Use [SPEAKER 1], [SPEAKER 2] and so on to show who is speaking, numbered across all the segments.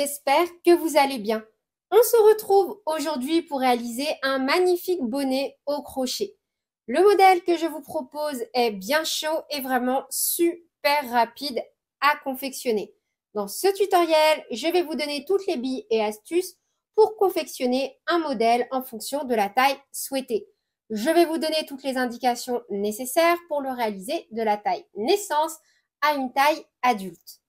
[SPEAKER 1] j'espère que vous allez bien. On se retrouve aujourd'hui pour réaliser un magnifique bonnet au crochet. Le modèle que je vous propose est bien chaud et vraiment super rapide à confectionner. Dans ce tutoriel, je vais vous donner toutes les billes et astuces pour confectionner un modèle en fonction de la taille souhaitée. Je vais vous donner toutes les indications nécessaires pour le réaliser de la taille naissance à une taille adulte.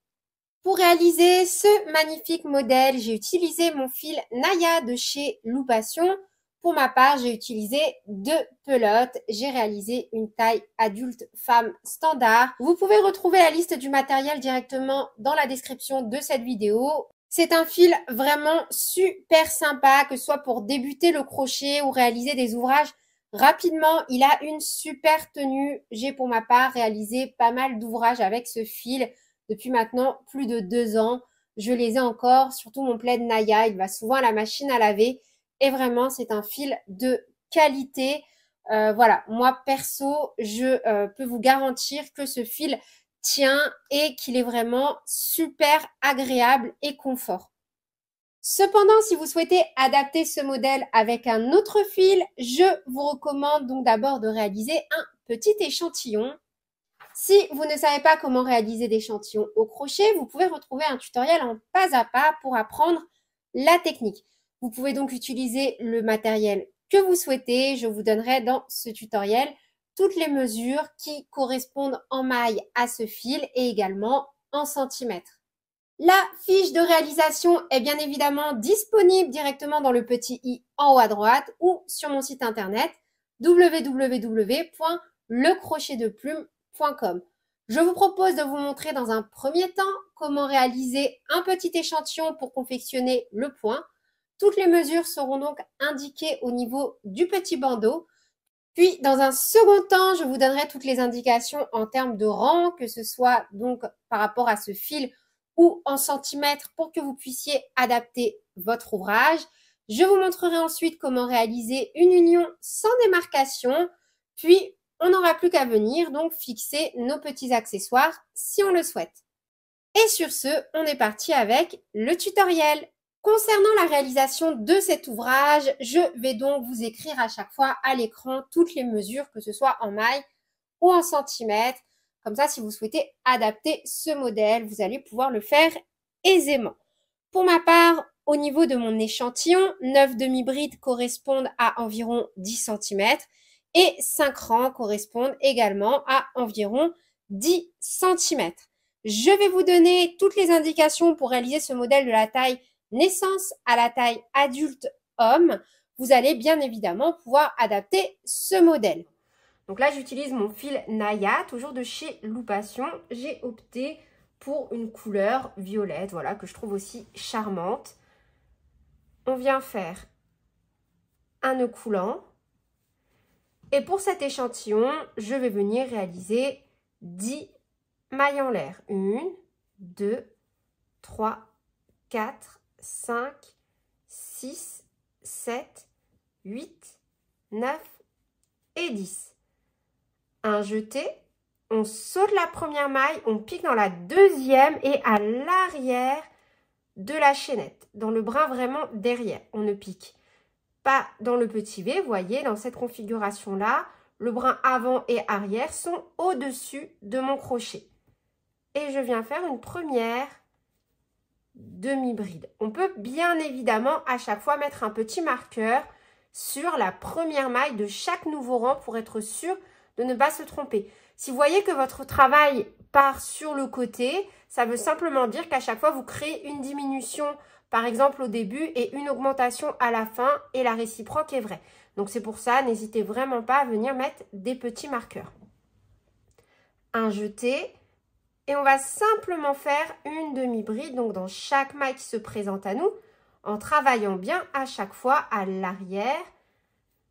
[SPEAKER 1] Pour réaliser ce magnifique modèle, j'ai utilisé mon fil Naya de chez Loupation. Pour ma part, j'ai utilisé 2 pelotes. J'ai réalisé une taille adulte femme standard. Vous pouvez retrouver la liste du matériel directement dans la description de cette vidéo. C'est un fil vraiment super sympa, que ce soit pour débuter le crochet ou réaliser des ouvrages rapidement. Il a une super tenue. J'ai pour ma part réalisé pas mal d'ouvrages avec ce fil. Depuis maintenant plus de 2 ans, je les ai encore, surtout mon plaid Naya, il va souvent à la machine à laver et vraiment c'est un fil de qualité. Voilà, moi perso, je peux vous garantir que ce fil tient et qu'il est vraiment super agréable et confort. Cependant, si vous souhaitez adapter ce modèle avec un autre fil, je vous recommande donc d'abord de réaliser un petit échantillon. Si vous ne savez pas comment réaliser des échantillons au crochet, vous pouvez retrouver un tutoriel en pas à pas pour apprendre la technique. Vous pouvez donc utiliser le matériel que vous souhaitez. Je vous donnerai dans ce tutoriel toutes les mesures qui correspondent en maille à ce fil et également en centimètres. La fiche de réalisation est bien évidemment disponible directement dans le petit i en haut à droite ou sur mon site internet www.lecrochetdeplume.com. Je vous propose de vous montrer dans un premier temps comment réaliser un petit échantillon pour confectionner le point. Toutes les mesures seront donc indiquées au niveau du petit bandeau. Puis, dans un second temps, je vous donnerai toutes les indications en termes de rang, que ce soit donc par rapport à ce fil ou en centimètres pour que vous puissiez adapter votre ouvrage. Je vous montrerai ensuite comment réaliser une union sans démarcation. Puis, on n'aura plus qu'à venir donc fixer nos petits accessoires si on le souhaite. Et sur ce, on est parti avec le tutoriel. Concernant la réalisation de cet ouvrage, je vais donc vous écrire à chaque fois à l'écran toutes les mesures, que ce soit en maille ou en centimètres. Comme ça, si vous souhaitez adapter ce modèle, vous allez pouvoir le faire aisément. Pour ma part, au niveau de mon échantillon, 9 demi-brides correspondent à environ 10 cm et 5 rangs correspondent également à environ 10 cm. Je vais vous donner toutes les indications pour réaliser ce modèle de la taille naissance à la taille adulte homme. Vous allez bien évidemment pouvoir adapter ce modèle. Donc là, j'utilise mon fil Naya, toujours de chez Loupation. J'ai opté pour une couleur violette, voilà, que je trouve aussi charmante. On vient faire un nœud coulant. Et pour cet échantillon, je vais venir réaliser 10 mailles en l'air. 1, 2, 3, 4, 5, 6, 7, 8, 9 et 10. Un jeté, on saute la première maille, on pique dans la deuxième et à l'arrière de la chaînette, dans le brin vraiment derrière. On ne pique pas dans le petit V, vous voyez, dans cette configuration-là, le brin avant et arrière sont au-dessus de mon crochet. Et je viens faire une première demi-bride. On peut bien évidemment à chaque fois mettre un petit marqueur sur la première maille de chaque nouveau rang pour être sûr de ne pas se tromper. Si vous voyez que votre travail part sur le côté, ça veut simplement dire qu'à chaque fois, vous créez une diminution, par exemple au début, et une augmentation à la fin, et la réciproque est vraie. Donc c'est pour ça, n'hésitez vraiment pas à venir mettre des petits marqueurs. Un jeté, et on va simplement faire une demi-bride, donc dans chaque maille qui se présente à nous, en travaillant bien à chaque fois à l'arrière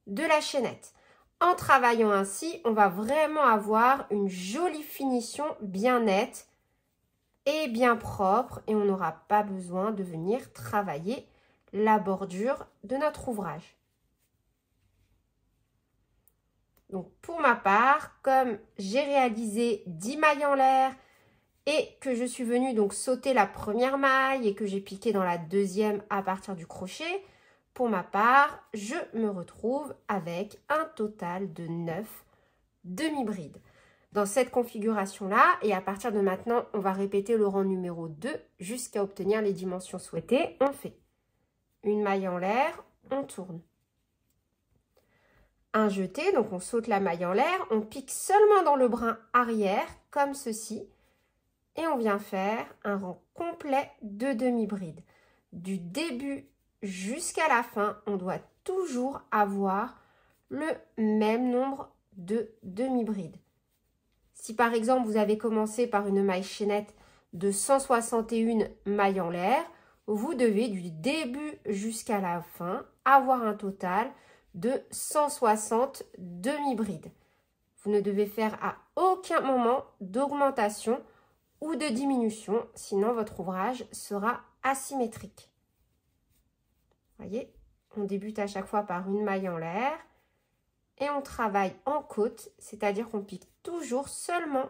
[SPEAKER 1] de la chaînette. En travaillant ainsi, on va vraiment avoir une jolie finition bien nette et bien propre. Et on n'aura pas besoin de venir travailler la bordure de notre ouvrage. Donc pour ma part, comme j'ai réalisé 10 mailles en l'air et que je suis venue donc sauter la première maille et que j'ai piqué dans la deuxième à partir du crochet, pour ma part, je me retrouve avec un total de 9 demi-brides. Dans cette configuration-là, et à partir de maintenant, on va répéter le rang numéro 2 jusqu'à obtenir les dimensions souhaitées. On fait une maille en l'air, on tourne. Un jeté, donc on saute la maille en l'air, on pique seulement dans le brin arrière, comme ceci, et on vient faire un rang complet de demi-brides. Du début jusqu'à la fin, on doit toujours avoir le même nombre de demi-brides. Si par exemple, vous avez commencé par une maille chaînette de 161 mailles en l'air, vous devez du début jusqu'à la fin avoir un total de 160 demi-brides. Vous ne devez faire à aucun moment d'augmentation ou de diminution, sinon votre ouvrage sera asymétrique. Voyez, on débute à chaque fois par une maille en l'air et on travaille en côte, c'est-à-dire qu'on pique toujours seulement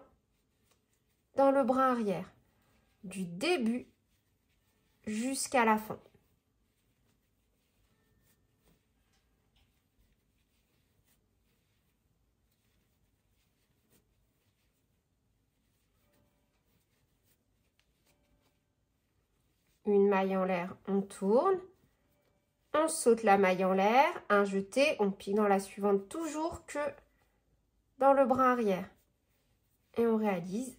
[SPEAKER 1] dans le brin arrière, du début jusqu'à la fin. Une maille en l'air, on tourne, on saute la maille en l'air, un jeté, on pique dans la suivante toujours que dans le brin arrière. Et on réalise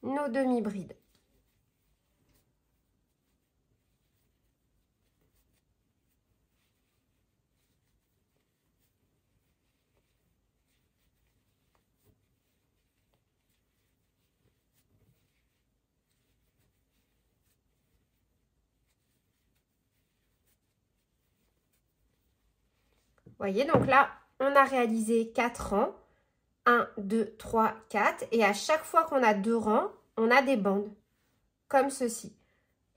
[SPEAKER 1] nos demi-brides. Voyez, donc là, on a réalisé 4 rangs. 1, 2, 3, 4. Et à chaque fois qu'on a 2 rangs, on a des bandes, comme ceci.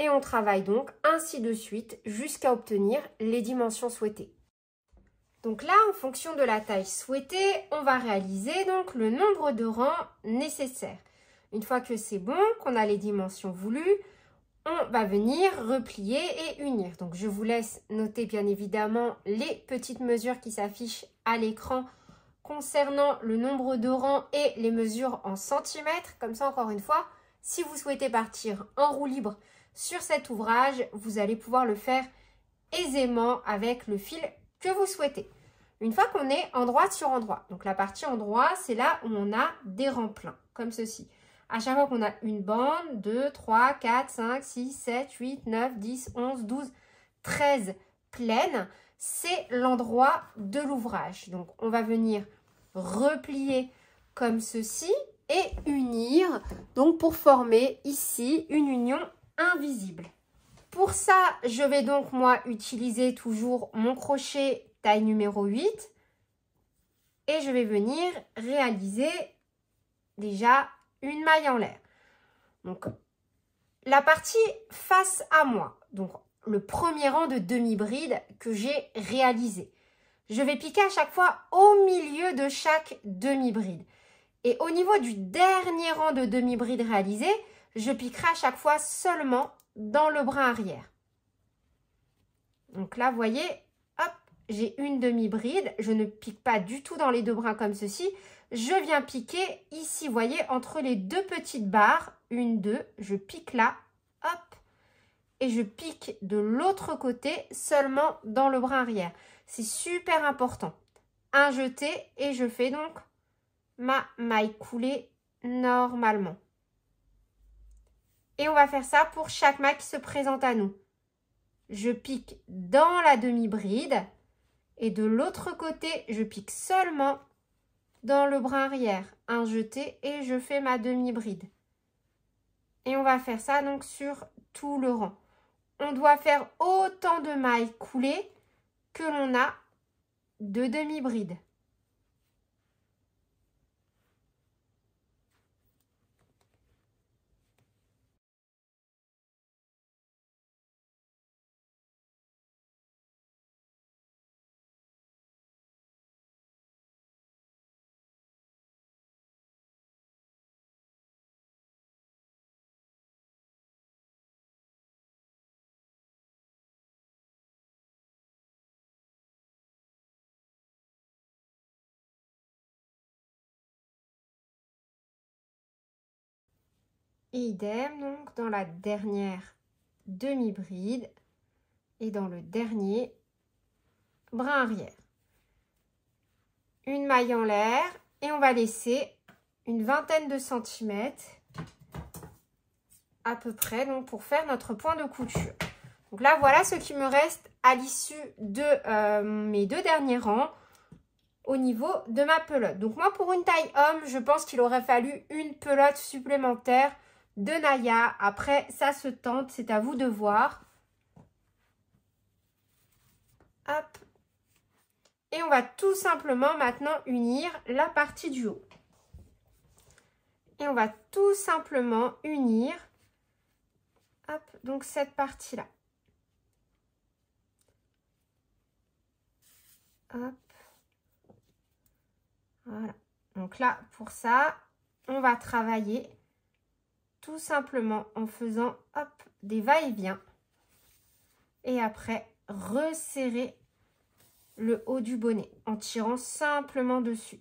[SPEAKER 1] Et on travaille donc ainsi de suite jusqu'à obtenir les dimensions souhaitées. Donc là, en fonction de la taille souhaitée, on va réaliser donc le nombre de rangs nécessaires. Une fois que c'est bon, qu'on a les dimensions voulues, on va venir replier et unir. Donc, je vous laisse noter bien évidemment les petites mesures qui s'affichent à l'écran concernant le nombre de rangs et les mesures en centimètres. Comme ça, encore une fois, si vous souhaitez partir en roue libre sur cet ouvrage, vous allez pouvoir le faire aisément avec le fil que vous souhaitez. Une fois qu'on est endroit sur endroit, donc la partie endroit, c'est là où on a des rangs pleins, comme ceci. À chaque fois qu'on a une bande, 2, 3, 4, 5, 6, 7, 8, 9, 10, 11, 12, 13 pleines, c'est l'endroit de l'ouvrage. Donc, on va venir replier comme ceci et unir, donc pour former ici une union invisible. Pour ça, je vais donc moi utiliser toujours mon crochet taille numéro 8 et je vais venir réaliser déjà une maille en l'air. Donc, la partie face à moi, donc le premier rang de demi-bride que j'ai réalisé. Je vais piquer à chaque fois au milieu de chaque demi-bride. Et au niveau du dernier rang de demi-bride réalisé, je piquerai à chaque fois seulement dans le brin arrière. Donc là, vous voyez, hop, j'ai une demi-bride. Je ne pique pas du tout dans les deux brins comme ceci. Je viens piquer ici, vous voyez, entre les deux petites barres. 1, 2, je pique là, hop. Et je pique de l'autre côté seulement dans le brin arrière. C'est super important. Un jeté et je fais donc ma maille coulée normalement. Et on va faire ça pour chaque maille qui se présente à nous. Je pique dans la demi-bride et de l'autre côté, je pique seulement dans le brin arrière. Un jeté et je fais ma demi-bride. Et on va faire ça donc sur tout le rang. On doit faire autant de mailles coulées que l'on a de demi-brides. Et idem, donc, dans la dernière demi-bride et dans le dernier brin arrière. Une maille en l'air et on va laisser une vingtaine de centimètres à peu près donc pour faire notre point de couture. Donc là, voilà ce qui me reste à l'issue de mes 2 derniers rangs au niveau de ma pelote. Donc moi, pour une taille homme, je pense qu'il aurait fallu une pelote supplémentaire de Naya. Après, ça se tente, c'est à vous de voir. Hop. Et on va tout simplement maintenant unir la partie du haut. Et on va tout simplement unir, hop, donc cette partie-là. Hop. Voilà. Donc là, pour ça, on va travailler tout simplement en faisant, hop, des va-et-vient. Et après, resserrer le haut du bonnet en tirant simplement dessus.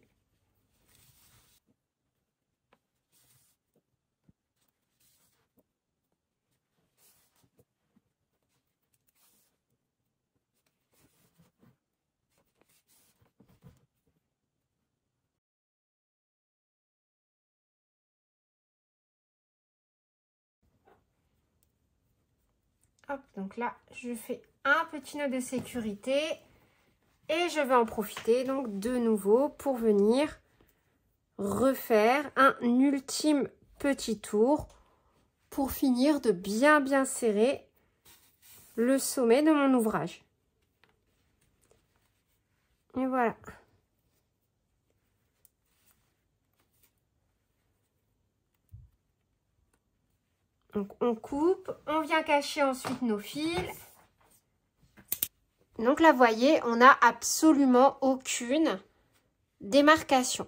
[SPEAKER 1] Hop, donc là, je fais un petit nœud de sécurité et je vais en profiter donc de nouveau pour venir refaire un ultime petit tour pour finir de bien serrer le sommet de mon ouvrage. Et voilà. Donc on coupe, on vient cacher ensuite nos fils. Donc là, vous voyez, on n'a absolument aucune démarcation.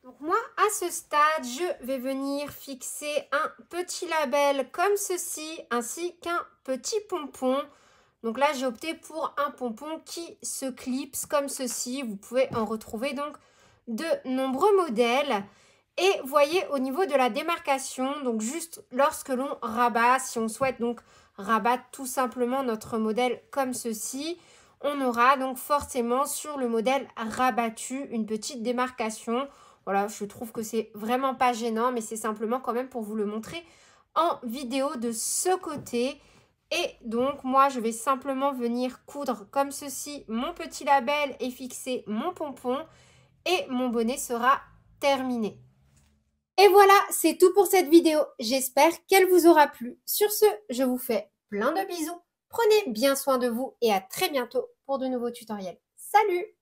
[SPEAKER 1] Donc moi, à ce stade, je vais venir fixer un petit label comme ceci, ainsi qu'un petit pompon. Donc là, j'ai opté pour un pompon qui se clipse comme ceci. Vous pouvez en retrouver donc de nombreux modèles. Et voyez au niveau de la démarcation, donc juste lorsque l'on rabat, si on souhaite donc rabattre tout simplement notre modèle comme ceci, on aura donc forcément sur le modèle rabattu une petite démarcation. Voilà, je trouve que c'est vraiment pas gênant, mais c'est simplement quand même pour vous le montrer en vidéo de ce côté. Et donc moi je vais simplement venir coudre comme ceci mon petit label et fixer mon pompon et mon bonnet sera terminé. Et voilà, c'est tout pour cette vidéo. J'espère qu'elle vous aura plu. Sur ce, je vous fais plein de bisous. Prenez bien soin de vous et à très bientôt pour de nouveaux tutoriels. Salut!